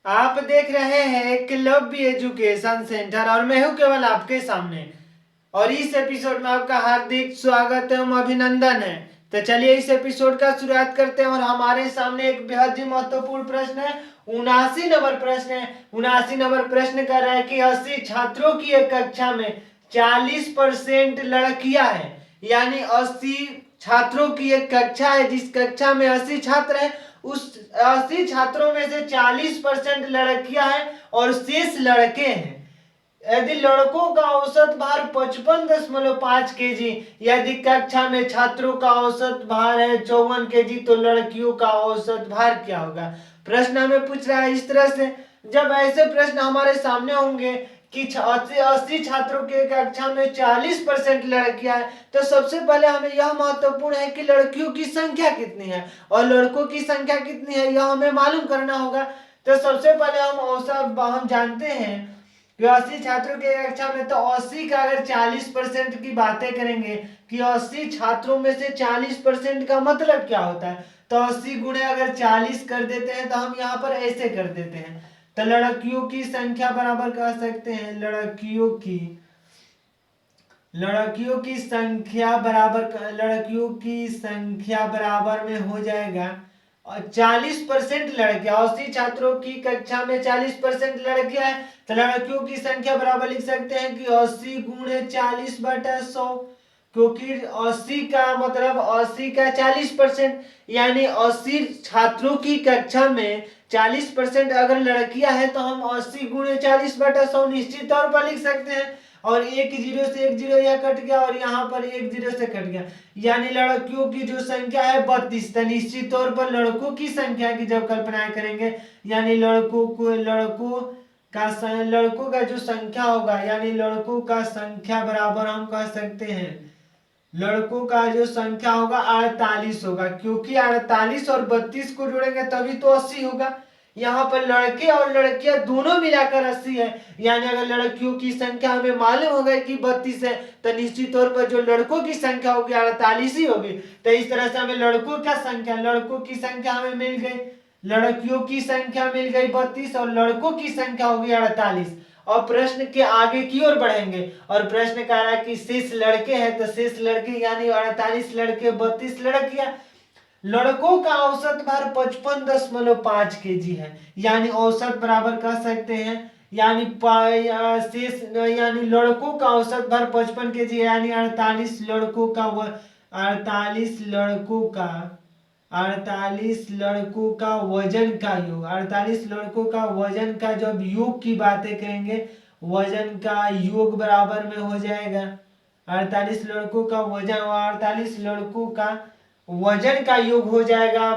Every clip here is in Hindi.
आप देख रहे हैं एकलव्य एजुकेशन सेंटर और मैं हूं केवल आपके सामने। और इस एपिसोड में आपका हार्दिक स्वागत एवं अभिनंदन है। तो चलिए इस एपिसोड का शुरुआत करते हैं और हमारे सामने एक बेहद ही महत्वपूर्ण प्रश्न है। 79 नंबर प्रश्न है। 79 नंबर प्रश्न कर रहा है कि 80 छात्रों की एक कक्षा में 40% लड़कियां हैं। यानी 80 छात्रों की एक कक्षा है, जिस कक्षा में 80 छात्र हैं, उस 80 छात्रों में से 40% लड़कियां हैं और शेष लड़के हैं। यदि लड़कों का औसत भार 55.5 kg, यदि कक्षा में छात्रों का औसत भार है 54 kg, तो लड़कियों का औसत भार क्या होगा। प्रश्न हमें पूछ रहा है इस तरह से। जब ऐसे प्रश्न हमारे सामने होंगे कि 80 छात्रों के कक्षा में 40% लड़कियां हैं, तो सबसे पहले हमें यह महत्वपूर्ण है कि लड़कियों की संख्या कितनी है और लड़कों की संख्या कितनी है, यह हमें मालूम करना होगा। तो सबसे पहले हम जानते हैं कि 80 छात्रों की कक्षा में, तो 80 का अगर 40% की बातें करेंगे कि 80 छात्रों में से 40% का मतलब क्या होता है, तो 80 गुणे अगर 40 कर देते हैं तो हम यहाँ पर ऐसे कर देते हैं। तो लड़कियों की संख्या बराबर कह सकते हैं लड़कियों की संख्या बराबर में हो जाएगा। और 40% लड़कियां, 80 छात्रों की कक्षा में 40% लड़कियां हैं, तो लड़कियों की संख्या बराबर लिख सकते हैं कि 80 गुणे 40/100, क्योंकि 80 का मतलब 80 का 40%, यानी 80 छात्रों की कक्षा में 40% अगर लड़कियां हैं तो हम 80 गुणे 40/100 निश्चित तौर पर लिख सकते हैं। और एक जीरो से एक जीरो यह कट गया और यहाँ पर एक जीरो से कट गया, यानी लड़कियों की जो संख्या है 32। तो निश्चित तौर पर लड़कों की संख्या की जब कल्पना करेंगे, यानी लड़कों का जो संख्या होगा, यानी लड़कों का संख्या बराबर हम कह सकते हैं, लड़कों का जो संख्या होगा 48 होगा, क्योंकि 48 और 32 को जोड़ेंगे तभी तो 80 होगा। यहाँ पर लड़के और लड़कियां दोनों मिलाकर 80 है, यानी अगर लड़कियों की संख्या हमें मालूम हो गई कि 32 है, तो निश्चित तौर पर जो लड़कों की संख्या होगी 48 ही होगी। तो इस तरह से हमें लड़कों की संख्या हमें मिल गई, लड़कियों की संख्या मिल गई 32 और लड़कों की संख्या होगी 48। और प्रश्न के आगे की ओर बढ़ेंगे और प्रश्न कह रहा है कि शेष लड़के हैं, तो शेष लड़के यानी 48 लड़के 32 लड़कियां। लड़कों का औसत भार 55.5 kg है, यानी औसत बराबर कह सकते हैं, यानी शेष यानी लड़कों का औसत भार 55 kg है, यानी 48 लड़कों का वजन का योग, 48 लड़कों का वजन का जब योग की बातें करेंगे, वजन का योग बराबर में हो जाएगा 48 लड़कों का वजन, 48 लड़कों का वजन का योग हो जाएगा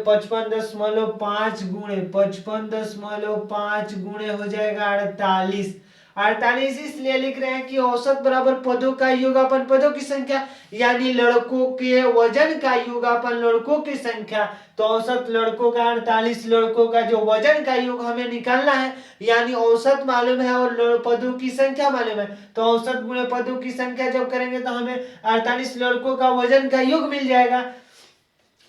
55.5 गुणे हो जाएगा 48। 48 इसलिए लिख रहे हैं कि औसत बराबर पदों का योग अपन पदों की संख्या, यानी लड़कों के वजन का योग अपन लड़कों की संख्या। तो औसत लड़कों का 48 लड़कों का जो वजन का योग हमें निकालना है, यानी औसत मालूम है और पदों की संख्या मालूम है, तो औसत गुणे पदों की संख्या जब करेंगे तो हमें 48 लड़कों का वजन का योग मिल जाएगा।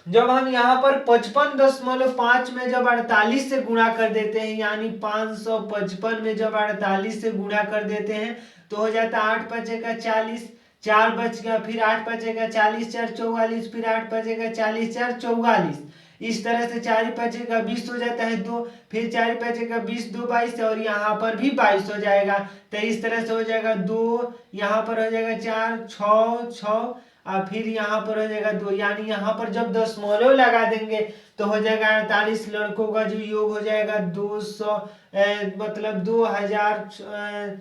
जब हम यहाँ पर 55.5 में जब 48 से गुणा कर देते हैं, यानी 555 में जब 48 से गुणा कर देते हैं, तो हो जाता है 8 बचेगा 40, 4 बच गया, फिर 8 बचेगा 40 4 44, फिर 8 बचेगा 40 4 44। इस तरह से 4 बचेगा 20 हो जाता है 2, फिर 4 बचेगा 20 2 22 और यहाँ पर भी 22 हो जाएगा। तो इस तरह से हो जाएगा 2, यहाँ पर हो जाएगा 4 6 और फिर यहाँ पर हो जाएगा 2, यानी यहाँ पर जब दशमलव लगा देंगे तो हो जाएगा 48 लड़कों का जो योग हो जाएगा 200 मतलब 2000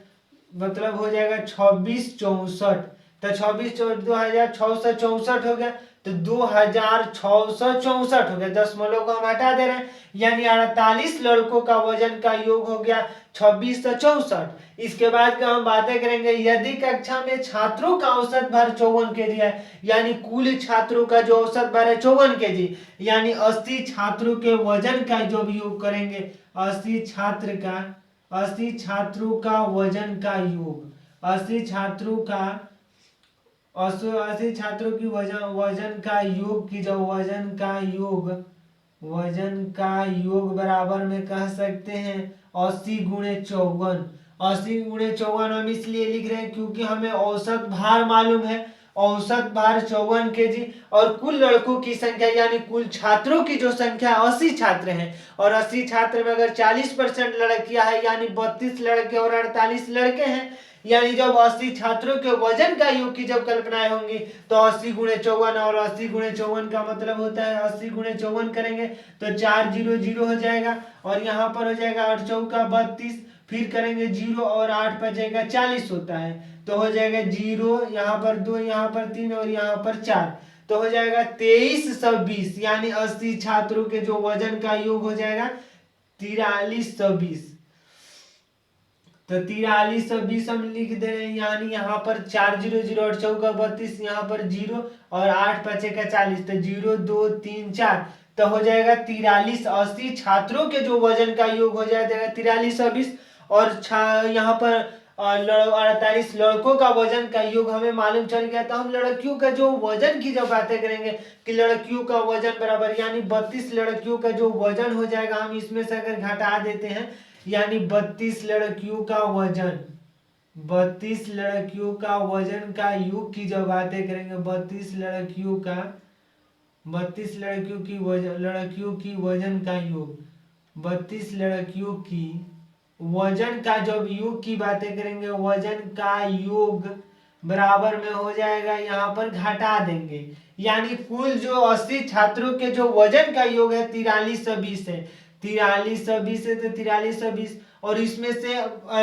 मतलब हो जाएगा 2664। तो 2664 हो गया, तो 2664 हो गया, दशमलव को हम हटा दे रहे हैं, यानी 48 लड़कों का वजन का योग हो गया 2664। इसके बाद का हम बातें करेंगे, यदि कक्षा में छात्रों का औसत भार 54 kg है, यानी कुल छात्रों का जो औसत भार है 54 kg, यानी 80 छात्रों के वजन का जो भी योग करेंगे, 80 छात्रों का वजन का योग, 80 छात्रों की वजन का योग की जो वजन का योग वजन का योग बराबर में कह सकते हैं 80 × 54। 80 × 54 हम इसलिए लिख रहे हैं क्योंकि हमें औसत भार मालूम है। औसत भार 54 kg और कुल लड़कों की संख्या यानी कुल छात्रों की जो संख्या 80 छात्र हैं और 80 छात्र में अगर 40% लड़कियां हैं यानी 32 लड़के और 48 लड़के हैं, यानी जब 80 छात्रों के वजन का योग की जब कल्पनाएं होंगी तो 80 × 54 और 80 × 54 का मतलब होता है 80 × 54 करेंगे तो 4 0 0 हो जाएगा और यहाँ पर हो जाएगा 8 चौका 32, फिर करेंगे 0 और 8 बचेगा 40 होता है तो हो जाएगा 0, यहाँ पर 2, यहाँ पर 3 और यहाँ पर 4, तो हो जाएगा 2320 यानी 80 छात्रों के जो वजन का योग हो जाएगा 4320। तो 4320 हम लिख दे रहे हैं यानी यहाँ पर 4 0 0 और चौका 32, यहाँ पर 0 और 8 बचेगा 40 तो 0 2 3 4 तो हो जाएगा 43। 80 छात्रों के जो वजन का योग हो जाएगा 4320 और यहाँ पर 48 लड़कों का वजन का योग हमें मालूम चल गया। तो हम लड़कियों का जो वजन की जब बातें करेंगे कि लड़कियों का वजन बराबर यानी 32 लड़कियों का जो वजन हो जाएगा हम इसमें से अगर घटा देते हैं यानी 32 लड़कियों का वजन, 32 लड़कियों का वजन का योग की जब बातें करेंगे 32 लड़कियों का, 32 लड़कियों की वजन का योग, 32 लड़कियों की वजन का जब योग की बातें करेंगे वजन का योग बराबर में हो जाएगा यहाँ पर घटा देंगे यानी कुल जो 80 छात्रों के जो वजन का योग है 4320 है, 4320 है तो 4320 और इसमें से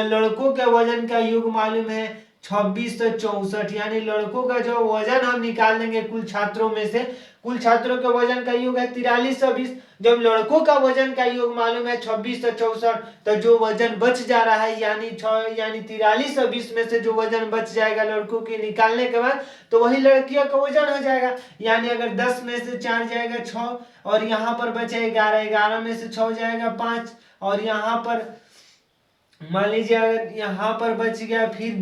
लड़कों के वजन का योग मालूम है 2664 यानी लड़कों का जो वजन हम निकाल देंगे कुल छात्रों में से, कुल छात्रों के वजन का योग है 4320, जब लड़कों का वजन का योग मालूम है 2664 तो जो वजन बच जा रहा है यानी 4320 में से जो वजन बच जाएगा लड़कों के निकालने के बाद तो वही लड़कियों का वजन हो जाएगा। यानी अगर 10 में से 4 जाएगा 6 और यहाँ पर बचे 11, 11 में से 6 जाएगा 5 और यहाँ पर मान लीजिए अगर यहाँ पर बच गया फिर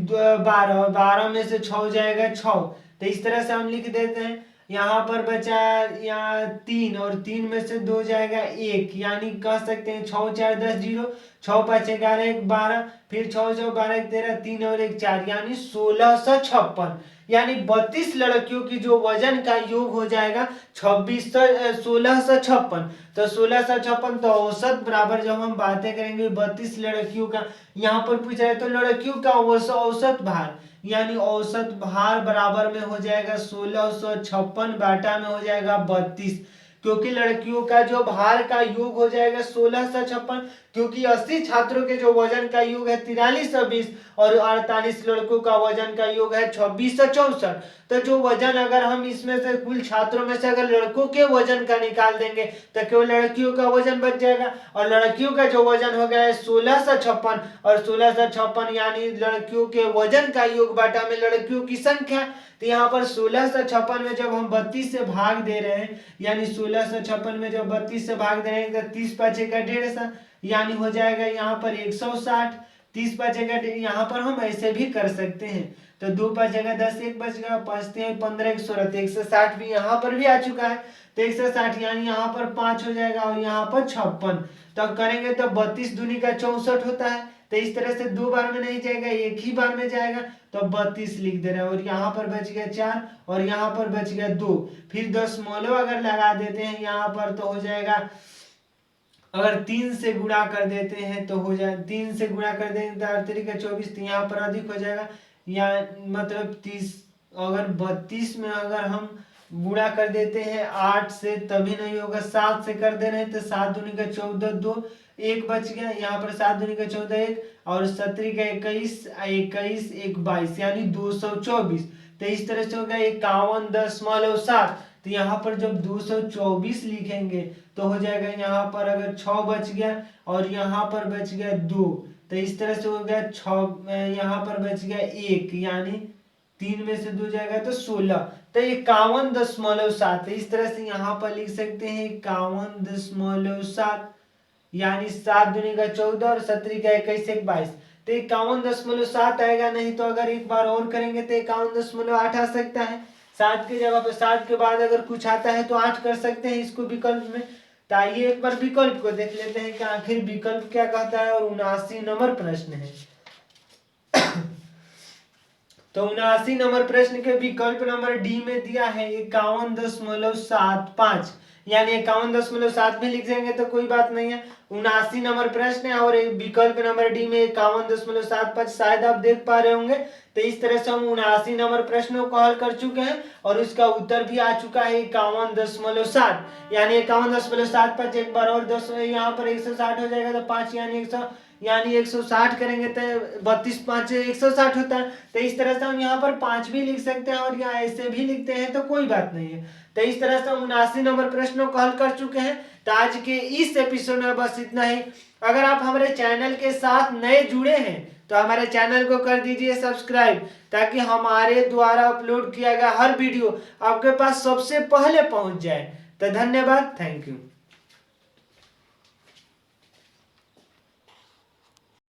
12 और 12 में से 6 जाएगा 6, तो इस तरह से हम लिख देते हैं। यहाँ पर बचा यहाँ 3 और 3 में से 2 जाएगा 1 यानी कह सकते हैं 6 4 10 0, 6 5 11 1 12, फिर 6 6 12 1 13, 3 और 1 4 यानी 1656 यानी 32 लड़कियों की जो वजन का योग हो जाएगा 1656। तो 1656 तो औसत बराबर जब हम बातें करेंगे 32 लड़कियों का, यहाँ पर पूछ रहे तो लड़कियों का औसत भार यानी औसत भार बराबर में हो जाएगा 1656 बाटा में हो जाएगा 32 क्योंकि लड़कियों का जो भार का योग हो जाएगा 1656 क्योंकि 80 छात्रों के जो वजन का योग है 4320 और 48 लड़कों का वजन का योग है 2664। तो जो वजन अगर हम इसमें से कुल छात्रों में से अगर लड़कों के वजन का निकाल देंगे तो केवल लड़कियों का वजन बच जाएगा और लड़कियों का जो वजन हो गया है 1656 और 1656 यानी लड़कियों के वजन का योग बाटा में लड़कियों की संख्या। तो यहाँ पर 1656 में जब हम 32 से भाग दे रहे हैं यानी 1656 में जब 32 से भाग दे रहे हैं तो 30 बचेगा 150 यानी हो जाएगा यहाँ पर 160, 30 बचेगा यहाँ पर हम ऐसे भी कर सकते हैं तो 2 बचेगा 10, 1 बचेगा 5 3 15 160, 160 भी यहाँ पर भी आ चुका है तो 160 यानी यहाँ पर 5 हो जाएगा और यहाँ पर 56। तो करेंगे तो 32 दूनी का 64 होता है तो इस तरह से 2 बार में नहीं जाएगा एक ही बार में जाएगा तो 32 लिख दे रहे हैं और यहाँ पर बच गया 4 और यहाँ पर बच गया 2, फिर दशमलव अगर लगा देते हैं यहाँ पर तो हो जाएगा, अगर 3 से गुणा कर देते हैं तो हो जाए 3 से गुणा कर देंगे तो 8 का 24 तो यहाँ पर अधिक हो जाएगा या मतलब 30, अगर 32 में अगर हम गुणा कर देते हैं 8 से तभी नहीं होगा, 7 से कर दे रहे हैं तो 7 दूनी का 14 2 1 बच गया यहाँ पर 7 दूनी का 14 1 और 17 का 21 21 1 22 यानी 224। तो इस तरह से होगा 51.7। तो यहाँ पर जब 224 लिखेंगे तो हो जाएगा यहाँ पर अगर 6 बच गया और यहाँ पर बच गया 2 तो इस तरह से हो गया 6, यहाँ पर बच गया 1 यानी 3 में से 2 जाएगा तो 16 तो 51.7। इस तरह से यहाँ पर लिख सकते हैं 51.7 यानी 7 दूनी का 14 और 17 का 21 1 22 तो 51.7 आएगा। नहीं तो अगर एक बार और करेंगे तो 51.8 आ सकता है। 7 की जगह पर 7 के बाद अगर कुछ आता है तो 8 कर सकते हैं इसको विकल्प में। तो आइए एक बार विकल्प को देख लेते हैं कि आखिर विकल्प क्या कहता है। और 79 नंबर प्रश्न है। तो 79 नंबर प्रश्न के विकल्प नंबर डी में दिया है 51.75, यानी 51.7 भी लिख देंगे तो कोई बात नहीं है। 79 नंबर प्रश्न है और विकल्प नंबर डी में 51.75, शायद आप देख पा रहे होंगे। तो इस तरह से हम 79 नंबर प्रश्नों को हल कर चुके हैं और उसका उत्तर भी आ चुका है 51.7, यानी 51.75 एक बार और 10 यहाँ पर 160 हो जाएगा, तो 5 यानी 160 करेंगे तो 32 5 160 होता है। तो इस तरह से हम यहाँ पर 5 भी लिख सकते हैं और यहाँ ऐसे भी लिखते हैं तो कोई बात नहीं है। तो इस तरह से हम 79 नंबर प्रश्नों को हल कर चुके हैं। तो आज के इस एपिसोड में बस इतना ही। अगर आप हमारे चैनल के साथ नए जुड़े हैं तो हमारे चैनल को कर दीजिए सब्सक्राइब, ताकि हमारे द्वारा अपलोड किया गया हर वीडियो आपके पास सबसे पहले पहुंच जाए। तो धन्यवाद, थैंक यू।